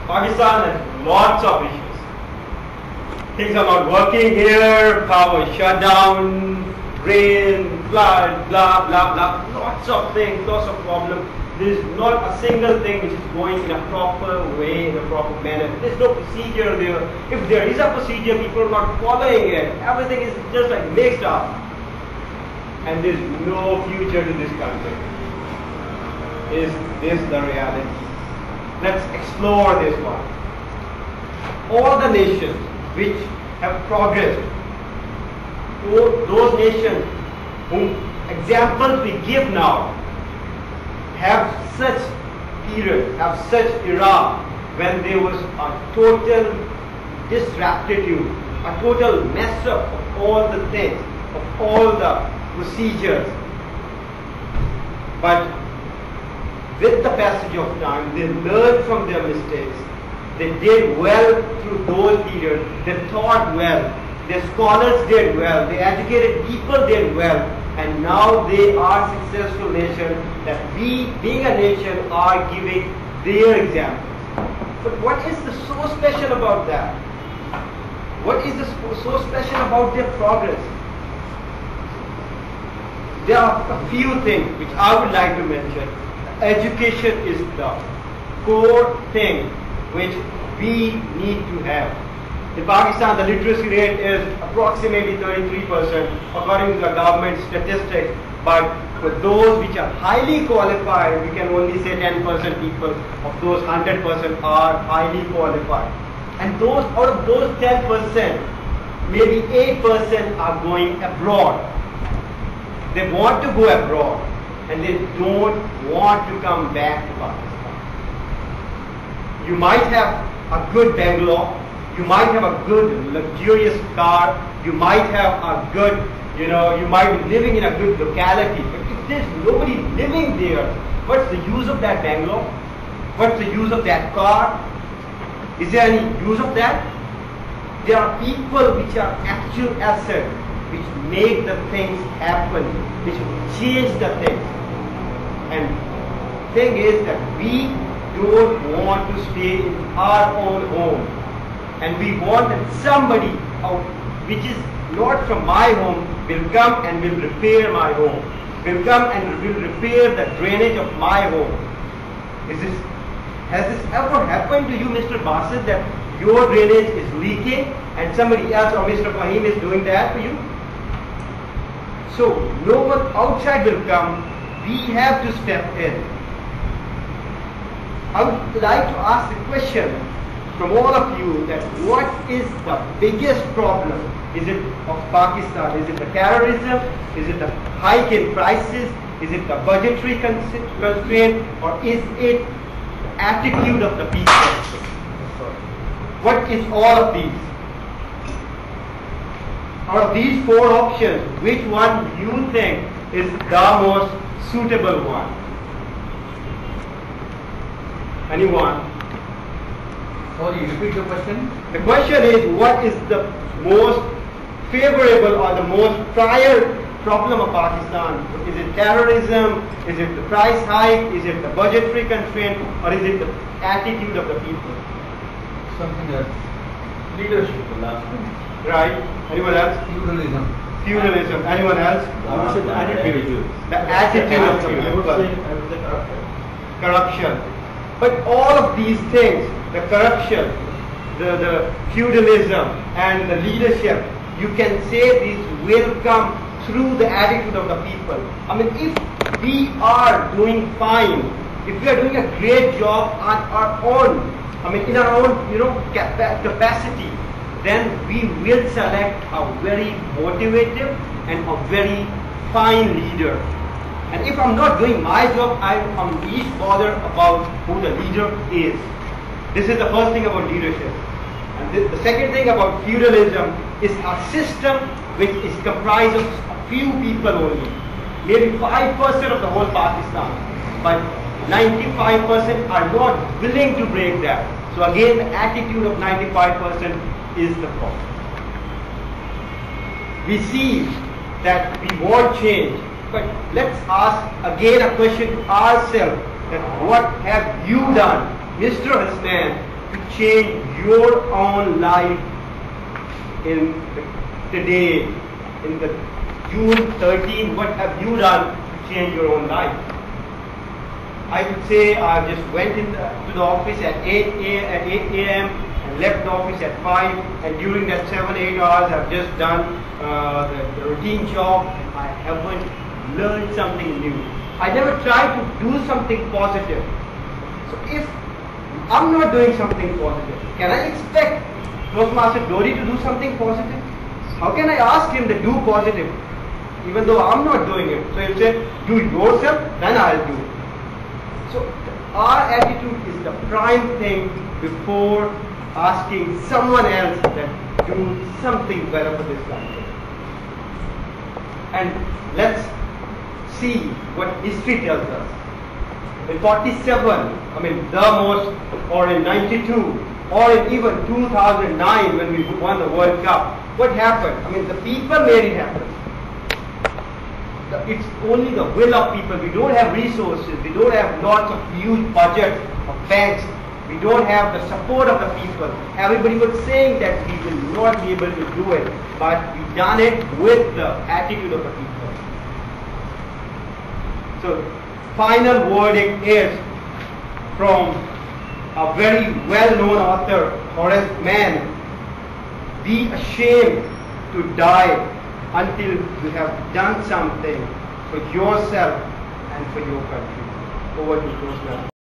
Pakistan has lots of issues. Things are not working here, power shutdown, rain, flood, blah, blah, blah. Lots of things, lots of problems. There is not a single thing which is going in a proper way, in a proper manner. There is no procedure there. If there is a procedure, people are not following it. Everything is just like mixed up. And there is no future to this country. Is this the reality? Let's explore this one. All the nations which have progressed, those nations whom examples we give now, have such period, have such era when there was a total disreptitude, a total mess up of all the things, of all the procedures. But with the passage of time, they learned from their mistakes. They did well through those periods. They taught well. Their scholars did well. The educated people did well. And now they are successful nation that we, being a nation, are giving their examples. But what is so special about that? What is so special about their progress? There are a few things which I would like to mention. Education is the core thing which we need to have. In Pakistan, the literacy rate is approximately 33% according to the government statistics. But for those which are highly qualified, we can only say 10% people of those 100% are highly qualified. And those out of those 10%, maybe 8% are going abroad. They want to go abroad and they don't want to come back to Pakistan. You might have a good Bangalore, you might have a good luxurious car, you might have a good, you might be living in a good locality, but if there's nobody living there, what's the use of that Bangalore? What's the use of that car? Is there any use of that? There are people which are actual assets, which make the things happen, which change the things. And thing is that we don't want to stay in our own home. And we want that somebody which is not from my home will come and will repair my home. Will come and will repair the drainage of my home. Has this ever happened to you, Mr. Basit, that your drainage is leaking and somebody else or Mr. Fahim is doing that for you? So no one outside will come. We have to step in. I would like to ask the question from all of you that what is the biggest problem? Is it of Pakistan? Is it the terrorism? Is it the hike in prices? Is it the budgetary constraint? Or is it the attitude of the people? What is all of these? Out of these four options, which one do you think is the most suitable one? Anyone? Sorry, repeat the question. The question is, what is the most favorable or the most prior problem of Pakistan? Is it terrorism? Is it the price hike? Is it the budgetary constraint? Or is it the attitude of the people? Something else. Leadership, the last one. Right. Anyone else? Feudalism. Feudalism. Anyone else? The attitude. The attitude of the people. I would say corruption. Corruption. But all of these things, the corruption, the feudalism and the leadership, you can say these will come through the attitude of the people. I mean, if we are doing fine, if we are doing a great job on our own, in our own, capacity, then we will select a very motivated and a very fine leader. And if I'm not doing my job, I'm least bothered about who the leader is. This is the first thing about leadership. And the second thing about feudalism is a system which is comprised of a few people only. Maybe 5% of the whole Pakistan. But 95% are not willing to break that. So again, the attitude of 95% is the problem. We see that we want change. But let's ask again a question to ourselves, that what have you done, Mr. Hasnan, to change your own life in today, in the June 13, what have you done to change your own life? I would say I just went to the office at 8 a.m. and left the office at 5, and during that 7-8 hours I've just done the routine job, and I haven't learned something new. I never tried to do something positive. So if I'm not doing something positive, can I expect Toastmaster Dory to do something positive? How can I ask him to do positive even though I'm not doing it? So he'll say, do yourself, then I'll do it. So our attitude is the prime thing before asking someone else that do something better for this country. And let's see what history tells us. In 47, I mean the most, or in 92, or in even 2009 when we won the World Cup, what happened? I mean the people made it happen. It's only the will of people. We don't have resources. We don't have lots of huge budgets of banks. We don't have the support of the people. Everybody was saying that we will not be able to do it, but we done it with the attitude of the people. So, final verdict is from a very well-known author, Horace Mann: be ashamed to die until you have done something for yourself and for your country. Over to Toastmasters.